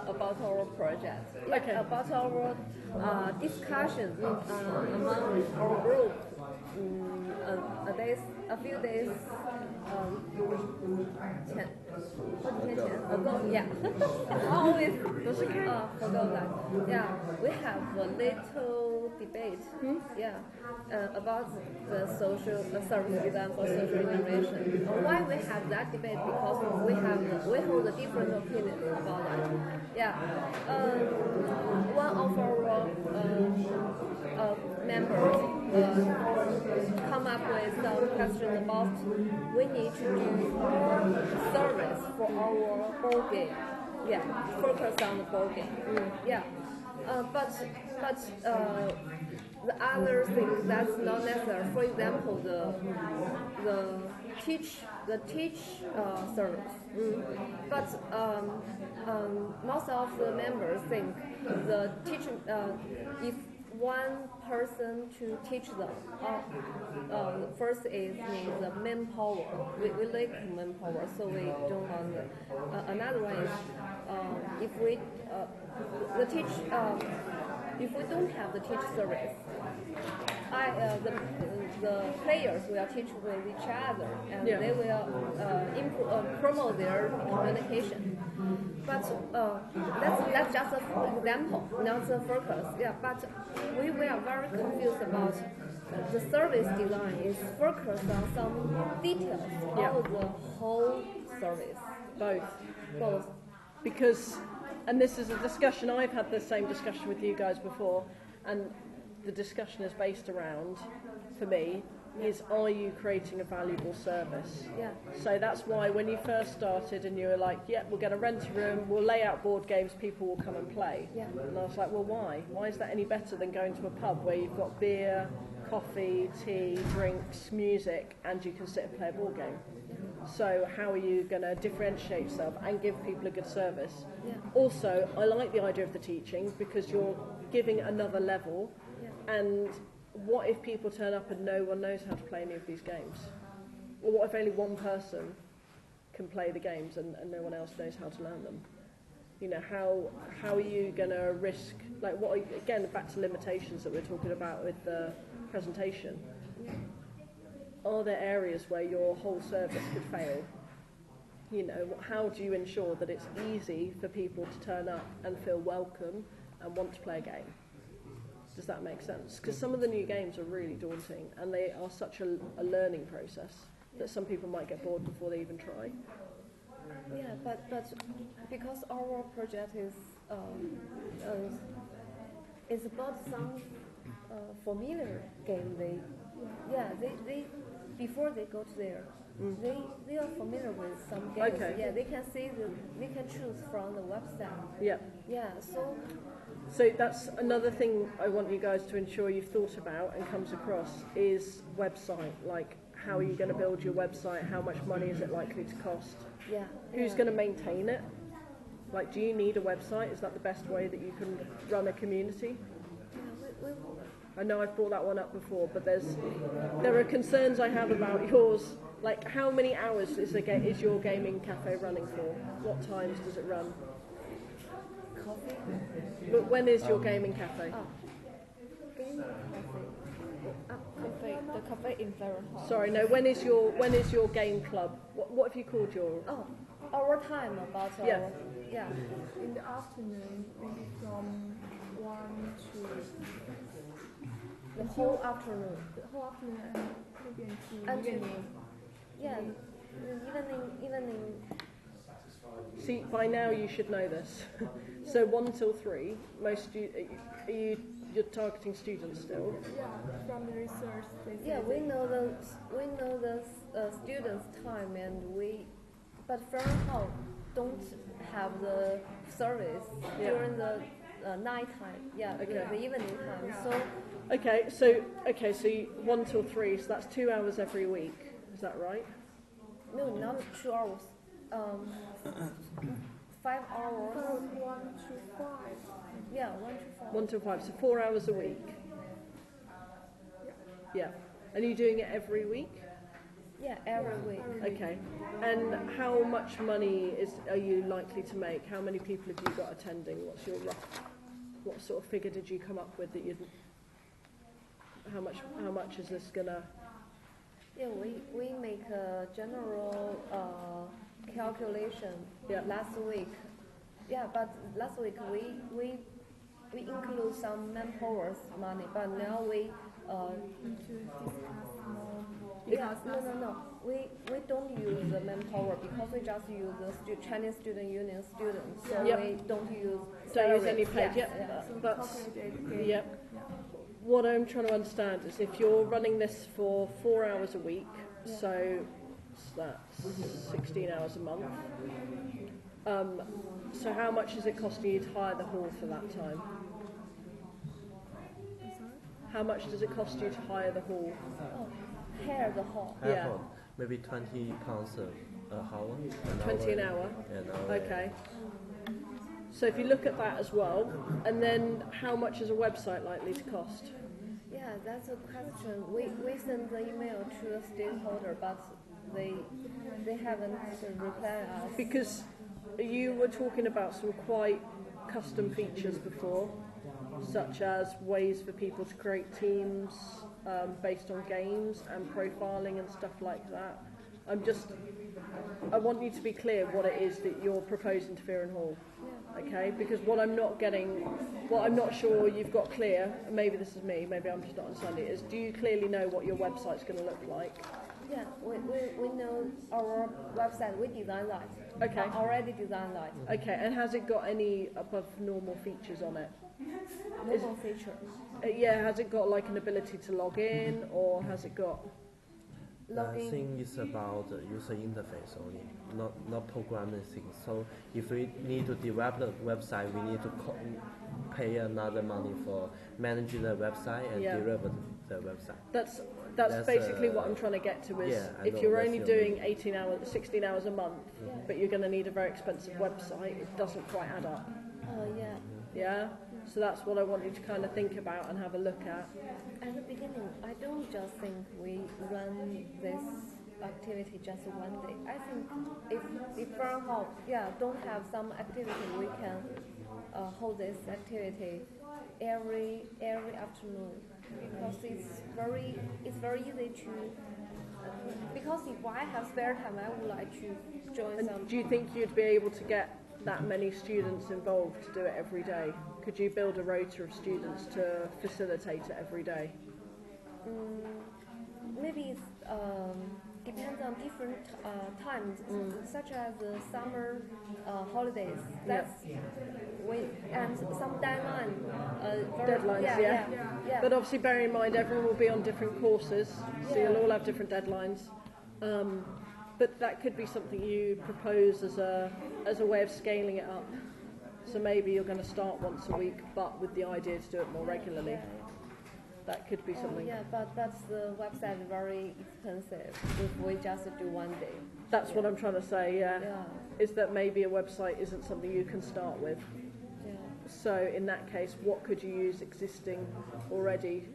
about our project. Yeah, Okay. about our discussions among our group. A few days 好几天前ago, yeah. Always forgot that. Yeah, we have a little debate. Yeah, about the social service design for social innovation. Why we have that debate? Because we hold a different opinion about that. Yeah, one of our members come up with some question about we need to do more service for our board game. Yeah, focus on the board game. Yeah, but the other thing that's not necessary. For example, the teach service. But most of the members think the teaching if one person to teach them. First is needs the manpower. We lack manpower, so we don't want the. Another one is if we the teach if we don't have the teach service, the players will teach with each other and they will promote their communication. But that's just an example, not the focus. Yeah, but we are very confused about the service design is focused on some details of the whole service. Both. Because, and this is a discussion, I've had the same discussion with you guys before, and the discussion is based around, for me, is are you creating a valuable service? Yeah. So that's why when you first started and you were like, yeah, we're going to rent a room, we'll lay out board games, people will come and play. Yeah. And I was like, well, why? Why is that any better than going to a pub where you've got beer, coffee, tea, drinks, music, and you can sit and play a board game? So how are you going to differentiate yourself and give people a good service? Yeah. Also, I like the idea of the teaching because you're giving another level. Yeah. And what if people turn up and no one knows how to play any of these games? Or what if only one person can play the games and no one else knows how to learn them? You know, how are you going to risk, like what, again, back to limitations that we're talking about with the presentation. Are there areas where your whole service could fail? You know, how do you ensure that it's easy for people to turn up and feel welcome and want to play a game? Does that make sense? Because some of the new games are really daunting and they are such a learning process that some people might get bored before they even try. Yeah, but because our project is about some familiar game, they before they go to there, they are familiar with some games. Okay. Yeah, they can choose from the website. Yeah. Yeah, So that's another thing I want you guys to ensure you've thought about and comes across is website. Like, how are you going to build your website? How much money is it likely to cost? Yeah. Who's going to maintain it? Like, do you need a website? Is that the best way that you can run a community? Yeah, I know I've brought that one up before, but there are concerns I have about yours. Like, how many hours is your gaming cafe running for? What times does it run? Coffee. But when is your gaming cafe? Gaming cafe. The cafe in Farrenhall. Sorry, no. When is your game club? What have you called your? Oh, our time about our. Yeah. Yeah. In the afternoon, maybe from 1 to The whole afternoon. the whole afternoon and maybe until Until- evening. Yeah. Evening. See, by now you should know this. So 1 till 3. You're targeting students still. Yeah, from the research they say Yeah, we that- know the students' time, but Farrenhall don't have the service during the night time. Yeah, Okay. the evening time. So Okay, so 1 till 3. So that's 2 hours every week. Is that right? no, not 2 hours. 5 hours. From 1 to 5. Yeah, 1 to 5. 1 till 5. So 4 hours a week. Yeah. And are you doing it every week? Yeah, every week. Okay. And how much money are you likely to make? How many people have you got attending? What's your rough? What sort of figure did you come up with that you'd? How much is this gonna? Yeah, we make a general calculation last week. Yeah, but last week we include some manpower money, but now we Need to discuss more. no. We don't use the manpower because we just use the Chinese Student Union students, so we don't use any paid. So That's calculated. yep. What I'm trying to understand is if you're running this for 4 hours a week, so that's 16 hours a month. So how much is it costing you to hire the hall for that time? How much does it cost you to hire the hall? Hire the hall. Yeah. Maybe £20 a hour. 20 an hour? An hour. Okay. So if you look at that as well, and then how much is a website likely to cost? Yeah, that's a question. We sent the email to the stakeholder, but they haven't replied us. Because you were talking about some quite custom features before, such as ways for people to create teams based on games and profiling and stuff like that. I want you to be clear what it is that you're proposing to Fearon Hall. Okay, because what I'm not sure you've got clear, and maybe this is me, maybe I'm just not understanding it, is do you clearly know what your website's going to look like? Yeah, we know our website, we designed that. Okay. Already designed that. Okay, and has it got any above normal features on it? Normal features. Yeah, has it got like an ability to log in, or has it got... I think it's about the user interface only, not programming things. So if we need to develop the website, we need to pay another money for managing the website and develop the website. That's basically what I'm trying to get to is if you're only doing 16 hours a month, but you're going to need a very expensive website, it doesn't quite add up. Oh, yeah. Yeah? So that's what I want you to kind of think about and have a look at. At the beginning, I don't just think we run this activity just one day. I think if Fearon Hall, don't have some activity, we can hold this activity every afternoon because it's very easy to. Because if I have spare time, I would like to join And some. do you think you'd be able to get that many students involved to do it every day? Could you build a rota of students to facilitate it every day? Maybe it depends on different times, such as the summer holidays. That's and some deadline. Deadlines, yeah. But obviously bear in mind everyone will be on different courses, so you'll all have different deadlines. But that could be something you propose as a way of scaling it up. So maybe you're going to start once a week, but with the idea to do it more regularly. That could be something. Yeah, but the website is very expensive if we just do one day. That's what I'm trying to say, is that maybe a website isn't something you can start with. Yeah. So in that case, what could you use existing already?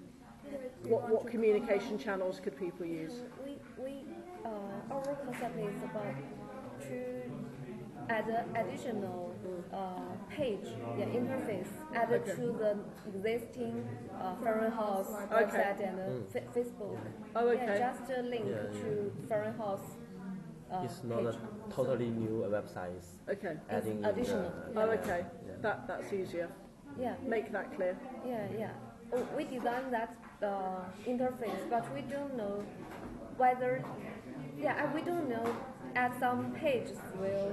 What communication channels could people use? Our concept is about to add an additional page, interface added to the existing Fearon Hall's website and Facebook. Oh, okay. Yeah, just a link to Fearon Hall's It's not page. a totally new website. It's Okay. adding additional. Okay. That's easier. Yeah, Make that clear. yeah. Oh, we designed that interface, but we don't know whether. Yeah, we don't know. At some pages will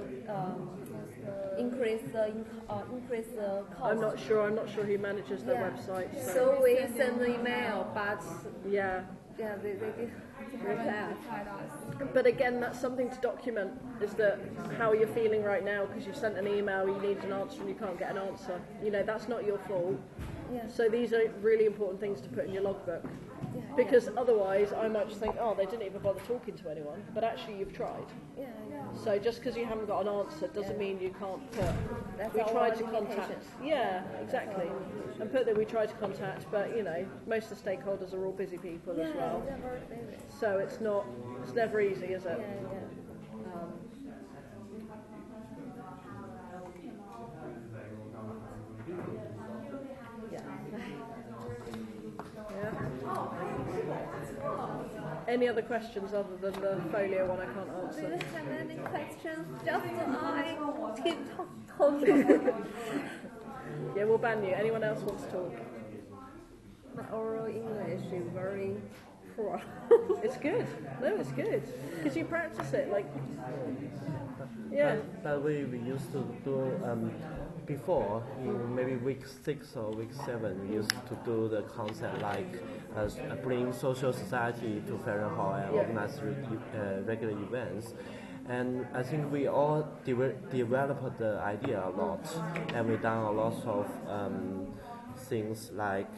increase the cost. I'm not sure who manages their website. So we send the email, but Yeah. they did reply. But again, that's something to document, is that how you're feeling right now because you've sent an email, you need an answer and you can't get an answer. You know, that's not your fault. Yeah. So these are really important things to put in your logbook. Yeah, Because otherwise I might just think, oh, they didn't even bother talking to anyone, but actually you've tried. Yeah. So just because you haven't got an answer doesn't mean you can't put, That's we our tried to limitation. contact, yeah, exactly, and put that we tried to contact, but you know, most of the stakeholders are all busy people as well. they're very busy. So it's never easy, is it? Any other questions other than the folio one I can't Do answer? you have any questions? Just I keep talking. Yeah, we'll ban you. Anyone else wants to talk? My oral English is very poor. It's good. No, it's good. Because you practice it, like, yeah. But we used to do before, in maybe week 6 or week 7, we used to do the concept like bring social society to Ferren Hall and organize regular events. And I think we all developed the idea a lot, and we done a lot of things like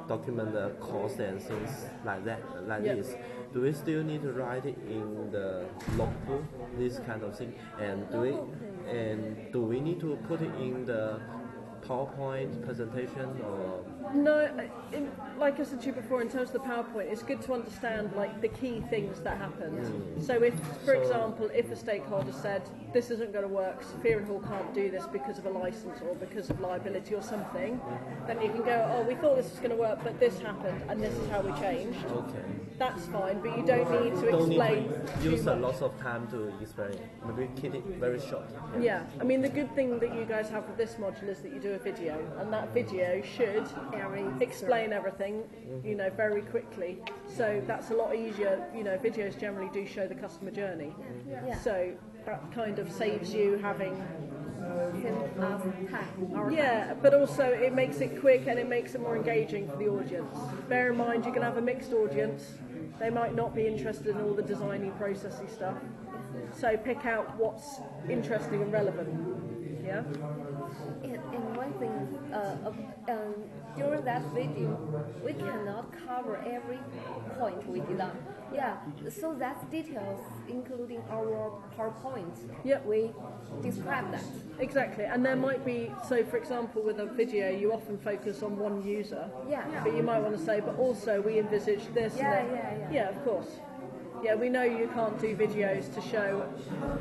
document the course and things like that, this. Do we still need to write it in the logbook, this kind of thing? And do we need to put it in the PowerPoint presentation or? No, like I said to you before, in terms of the PowerPoint, it's good to understand like the key things that happened. So if, for example, if a stakeholder said this isn't going to work, Ferren Hall can't do this because of a license or because of liability or something, then you can go, oh, we thought this was going to work, but this happened and this is how we changed. Okay. That's fine, but you don't need to Don't explain. need to use a lot of time to explain. Maybe keep it very short. Yeah, I mean the good thing that you guys have with this module is that you do a video, and that video should explain everything, you know, very quickly. So that's a lot easier. You know, videos generally do show the customer journey. So that kind of saves you having. Yeah, but also it makes it quick and it makes it more engaging for the audience. Bear in mind you can have a mixed audience. They might not be interested in all the designy, processy stuff. So pick out what's interesting and relevant. Yeah. And one thing, during that video, we cannot cover every point we did on. Yeah, so that's details, including our PowerPoint. Yep. We describe that. Exactly, and there might be, so for example with a video you often focus on one user, but you might want to say, but also we envisage this and that. Yeah, of course. Yeah, we know you can't do videos to show,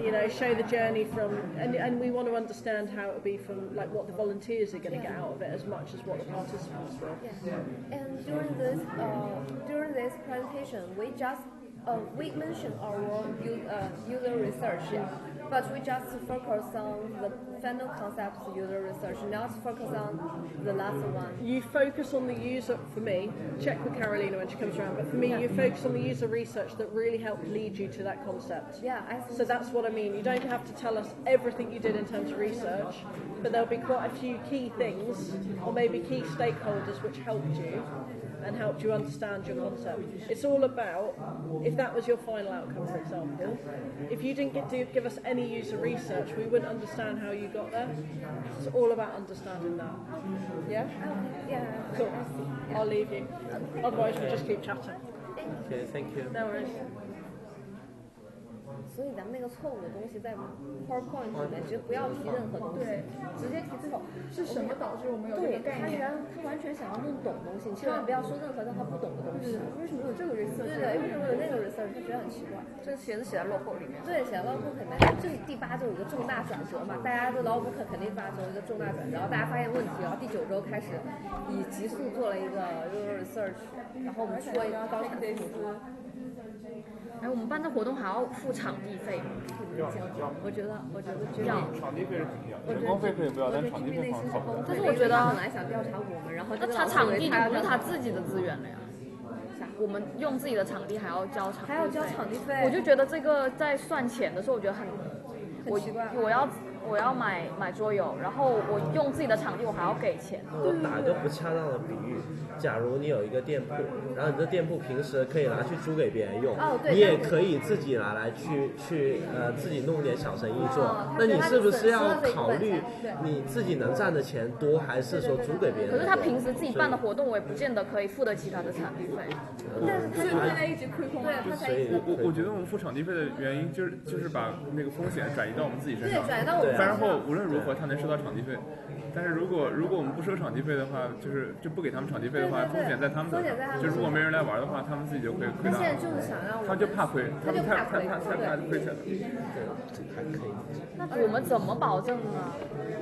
you know, show the journey from, and we want to understand how it will be from, like what the volunteers are going to get out of it as much as what the participants will. Yeah. And during this presentation, we mentioned our user research, but we just focus on the final concepts user research, not focus on the last one. You focus on the user, for me, check with Carolina when she comes around, but for me you focus on the user research that really helped lead you to that concept. Yeah, I think so that's what I mean. You don't have to tell us everything you did in terms of research, but there'll be quite a few key things, or maybe key stakeholders which helped you and helped you understand your concept. It's all about, if that was your final outcome, for example, if you didn't give us any user research, we wouldn't understand how you got there. It's all about understanding that. Yeah? Yeah. Cool. I'll leave you. Otherwise, we just keep chatting. Okay, thank you. No worries. 所以咱们那个错误的东西在 PowerPoint 里面就不要提任何东西，直接提最好。是什么导致我们有这个概念？他完全想要弄懂东西，你千万不要说任何让他不懂的东西。为什么有这个 research？ 对，为什么有那个 research？ 他觉得很奇怪。这写在 logbook 里面。对，写在 logbook 里面。这第8周有一个重大转折嘛，大家的 logbook 肯定发生一个重大转折，然后大家发现问题，然后第9周开始以极速做了一个 user research， 然后我们出了一个高产出组。哎，我们办这活动还要付场地费吗？我觉得要。场地费是肯定要，人工费可以不要，但场地费好像考。但是我觉得本来想调查我们，然后那他场地就不是他自己的资源了呀。我们用自己的场地还要交场地费，还要交场地费，我就觉得这个在算钱的时候，我觉得很奇怪。我要我要买桌游，然后我用自己的场地，我还要给钱。我打个不恰当的比喻，假如你有一个店铺，然后你的店铺平时可以拿去租给别人用，你也可以自己拿来去自己弄点小生意做。那你是不是要考虑你自己能赚的钱多，还是说租给别人？可是他平时自己办的活动，我也不见得可以付得起他的场地费。但是他现在一直亏空，对，他才一直。我觉得我们付场地费的原因就是把那个风险转移到我们自己身上，对，转移到我们身上。然后无论如何他能收到场地费，但是如果我们不收场地费的话，就不给他们场地费的话，风险在他们的，就如果没人来玩的话，他们自己就会亏大。现在就是想让他就怕亏，他怕亏钱。那我们怎么保证呢？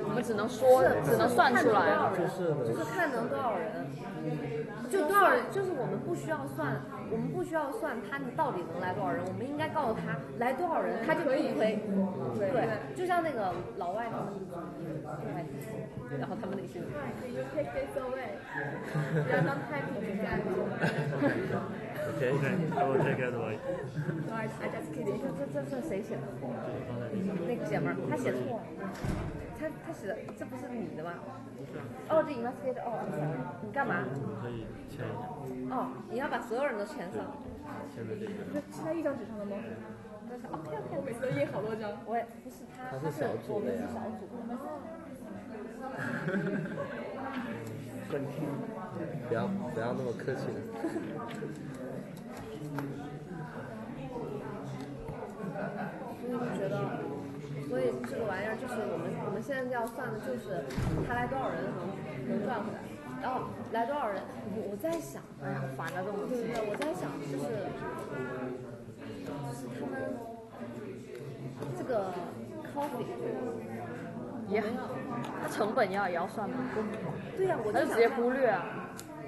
我们只能说，只能算出来，就是看能多少人，就多少人，就是我们不需要算他到底能来多少人，我们应该告诉他来多少人他就可以亏。对，就像那个老外他们，然后他们那些。You take this away. You are not happy with that. Okay, I will take it away. No, I just kidding. 这谁写的？那个姐们儿，她写错了。他写的，这不是你的吗？哦，这 investigator， 哦 ，I'm sorry， 你干嘛？可以签一下。哦，你要把所有人都签上。签的这个。是在一张纸上的吗？OK， 我每次都印好多张。我也不是他是小组的呀。小组的。不要那么客气了。所以这个玩意儿就是我们现在要算的就是他来多少人能赚回来，然后来多少人，我在想，哎呀，烦了这种东西。对，我在想就是他们这个 coffee 也，那成本也要算吗？对呀，我就直接忽略啊。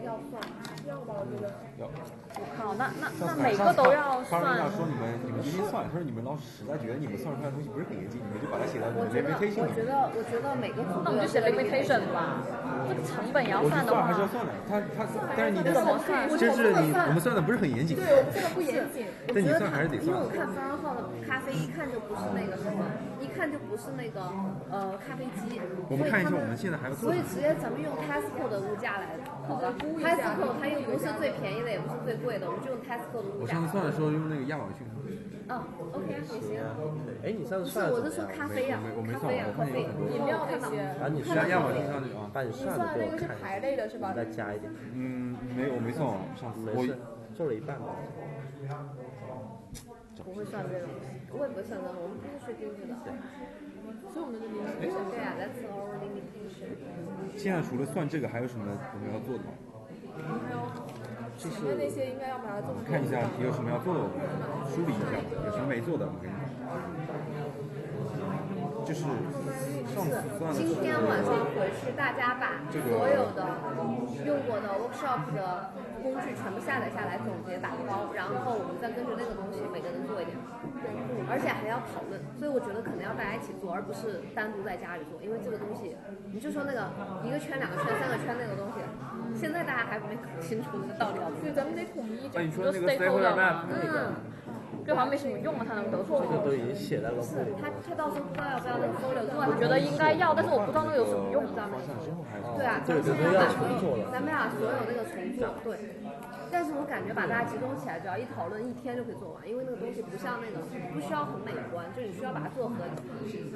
要算，要吧，我觉得。我靠，那每个都要算。说你们一定算，说你们老师实在觉得你们算出来的东西不是很严谨，你们就把它写到我觉得每个组，那我们就写 limitation 吧。这个成本也要算的话。还是要算的，但是你怎么算？就是我们算的不是很严谨。对，我们算的不严谨。但你算还是得算。因为我看番号的咖啡一看就不是那个什么，一看就不是那个咖啡机。我们看一下我们现在还有。所以直接咱们用 Tesco 的物价来好了。Tesco 它又不是最便宜的，也不是最贵的，我们就用 Tesco 的物价。我上次算的时候用那个亚马逊。OK 也行。哎，你上次算的我是说咖啡呀，我没算，我看见有很多。饮料那些。然后你算亚马逊上去啊，把你算的给我看一下。排类的是吧？再加一点。没有，我没算完，上次没事，做了一半吧。不会算这个。我也不会算的，我们不是学经济的。所以我们的 limitation， 对啊 ，that's our limitation。现在除了算这个，还有什么我们要做的吗？前面那些应该要把它做。看一下有什么要做的，我们梳理一下，有什么没做的，我跟你讲。就是上次算的。今天晚上回去，大家把所有的用过的 workshop 的工具全部下载下来，总结打包，然后我们再根据那个东西每个人做一点，而且还要讨论，所以我觉得可能要大家一起做，而不是单独在家里做，因为这个东西，你就说那个一个圈、两个圈、三个圈那个东西，现在大家还没搞清楚那个道理要怎么。对，咱们得统一。你说那个 stakeholder map 那个。这好像没什么用啊，他能得出这个都已经写在了。他到时候不知道要不要那个 folio 做。我觉得应该要，但是我不知道那个有什么用。对啊，这个都要重做了。咱们俩所有那个重做，对。但是我感觉把大家集中起来，只要一讨论一天就可以做完，因为那个东西不像那个不需要很美观，就你需要把它做合理，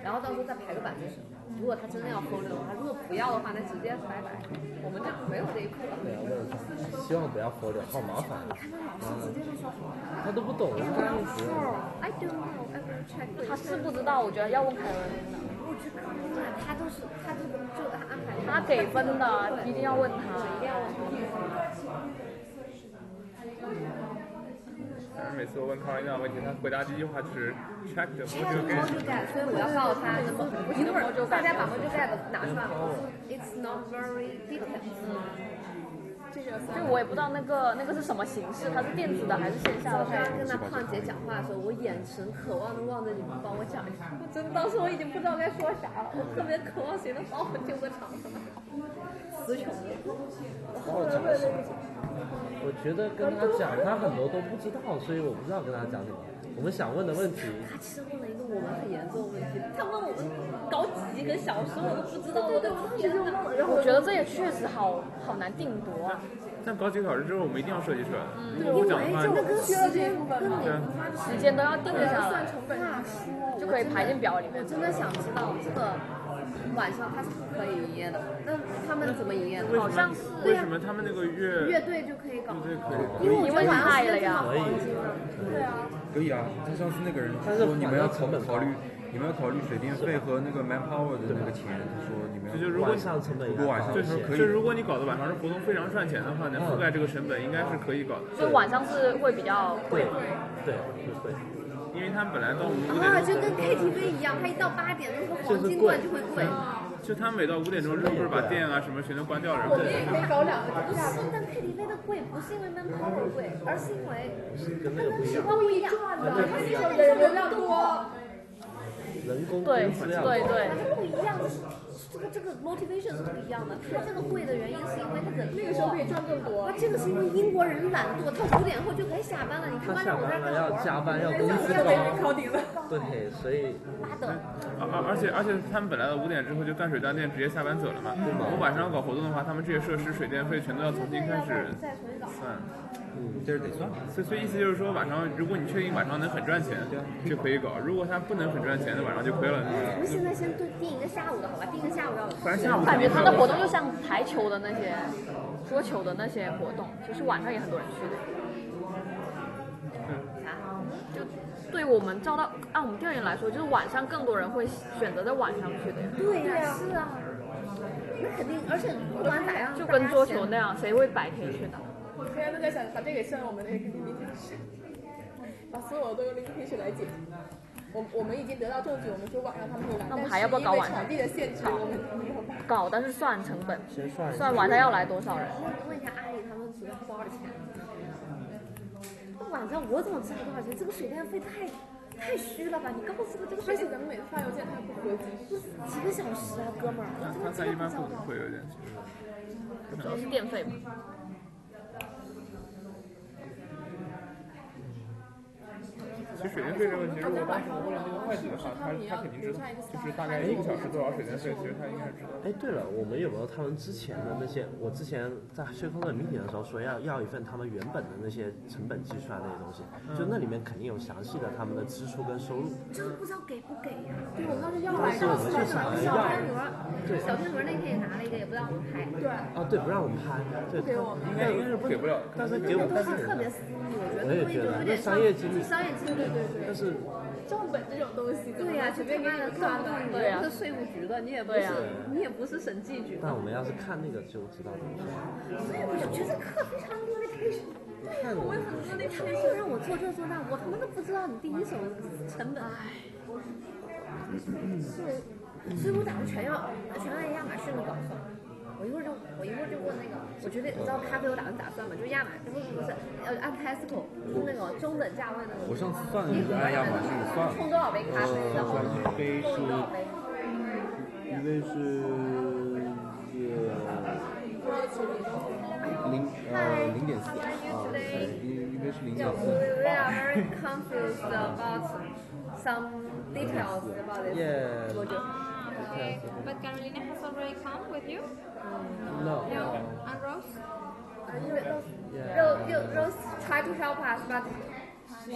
然后到时候再排个版就行。如果他真的要 folio 的话，如果不要的话，那直接拜拜，我们就没有这一步了。对啊，问他，希望不要 folio，好麻烦。你看那老师直接就说，他都不懂，他就不用。I don't know, I will check。他是不知道，我觉得要问凯文。我觉得他都是他就安排。他给分的，一定要问他，一定要问他。每次我问康一样问题，他回答第一句话就是 check the module get， 所以我要告诉他，一会儿大家把 module get 拿出来了 ，It's not very detailed。就我也不知道那个是什么形式，它是电子的还是线下的？刚刚跟那胖姐讲话的时候，我眼神渴望的望着你们帮我讲一下。真的，当时我已经不知道该说啥了，我特别渴望谁能帮我救个场上来。词穷了，我后来会来不及。我觉得跟他讲，他很多都不知道，所以我不知道跟他讲什么。我们想问的问题，他其实问了一个我我们很严重的问题。他问我们搞几个小时，我都不知道，我的天哪！我觉得这也确实好难定夺啊。但搞几个小时之后，我们一定要设计出来。如因为果不讲的话，这个跟时间时间都要定下来，就可以排进表里面。真的想知道这个晚上它是不可以营业的，那他们怎么营业的？好像是为什么他们那个乐队就可以搞？对可以。因为太了呀。对啊。可以啊，他上次那个人说你们要考虑水电费和那个 manpower 的那个钱，他说你们就如果晚上成本也晚上就是可以。就如果你搞的晚上是活动非常赚钱的话，能覆盖这个成本应该是可以搞的。所以晚上是会比较贵。对。因为他们本来到我们5点钟，就跟 KTV 一样，他一到8点的时候黄金段就会贵。就他们每到5点钟之后，不是把电啊什么全都关掉了。我们也可以搞2个不是，但 KTV 的贵不是因为 manpower 贵，而是因为跟那个不一样，不一样，它是有人量多。人工对，它不一样，这个 motivation 是不一样的。它这个贵的原因是因为它人那个时候可以赚更多。啊，这个是因为英国人懒惰，他5点后就可以下班了。你看他下班了要加班，要工资考顶了。对，所以8等。而且他们本来的5点之后就干水断电，直接下班走了嘛。我晚上要搞活动的话，他们这些设施水电费全都要重新开始算。这是得算。所以意思就是说，晚上如果你确定晚上能很赚钱，就可以搞；如果它不能很赚钱，那晚上就亏了。我们现在先定一个下午的好吧，定一个下午要。反正下午感觉他的活动就像台球的那些、桌球的那些活动，其实晚上也很多人去的。就对我们按我们调研来说，就是晚上更多人会选择在晚上去的呀。对呀，是啊。那肯定，而且不管咋样，就跟桌球那样，谁会白天去的？我现在都在想把这个上我们的 KTV 把所有都用 LinkedIn 来解决。我们已经得到证据，我们说晚上他们会来，那我们还要不要搞晚上？场地的限制，我们没有办法搞，但是算成本，先算晚上要来多少人。问一下阿里他们主要多少钱？晚上我怎么知道多少钱？这个水电费太虚了吧？你告诉我这个水电，而且咱们每次发邮件他不回几个小时啊，哥们儿！他一般不会有点，主要是电费嘛。其实水电费这个问题，如果当时我问了那个会计的话，他肯定知道，就是大概1个小时多少水电费，其实他应该知道。哎，对了，我们有没有他们之前的那些？我之前在税空的 meeting 的时候说要一份他们原本的那些成本计算那些东西，就那里面肯定有详细的他们的支出跟收入。就是不知道给不给呀？对，我们当时要当时我们就想着要，对，小天鹅那天也拿了一个，也不让我们拍。对。啊，对，不让我们拍，对，应该是给不了，但是给我们是特别私密，我也觉得那商业机密，对。但是账本这种东西，对呀，随便给你刷的，你又不是税务局的，你也不是审计局的。但我们要是看那个就知道怎么说。所以我就觉得课非常 limitation。看了。他们就让我做这做那，我他妈都不知道你第一手成本。所以我打算全按亚马逊的搞算。我一会儿就问那个，我觉得你知道咖啡我打算咋算吗？就亚马不是按 Tesco 那个中等价位那个。我上次算了一下，按亚马逊算了。冲多少杯咖啡？然后一杯是0.4啊，一杯是0.4。We are very confused about some details about this. Yeah. Okay, but Carolina has already come with you? No. And Rose? Rose try to help us, but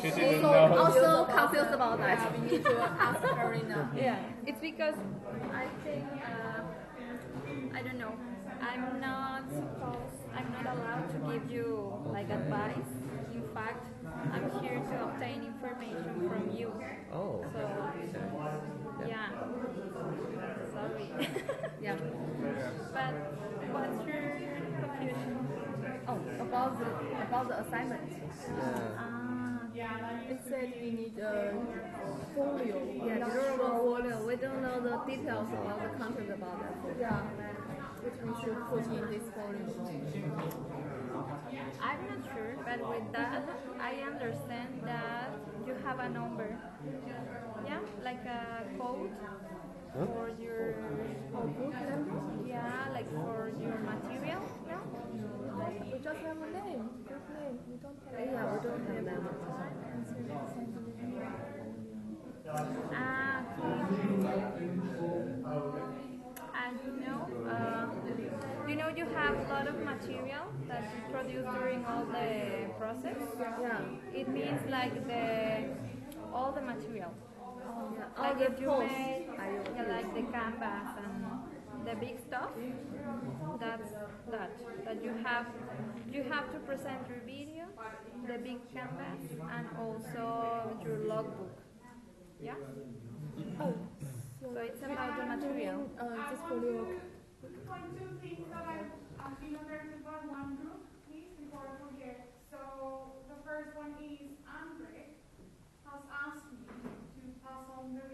she's also confused about that. We need to ask Carolina. Yeah, it's because I think, I don't know, I'm not allowed to give you like advice. In fact, I'm here to obtain information from you. Oh. So, yeah. Sorry. Yeah. But what's your confusion? Oh, about the assignment. It said we need a folio. Yeah, folio. We don't know the details about the content about that. Yeah. Which we should put in this folio. I'm not sure, but with that, I understand that you have a number. Yeah, like a code for your Group number? yeah, like for your material. Yeah. We just have a name. Group name. We don't have Yeah, we don't have that. And you have a lot of material that you produce during all the process. Yeah. It means like all the material. Yeah. All Like the if you posts. made like the canvas and the big stuff. That's that you have to present your video, the big canvas, and also your logbook. Yeah. Oh. So it's about the material. Just for your. Point two things that I'm there to run one group, please, before I forget. So the first one is Andre has asked me to pass on the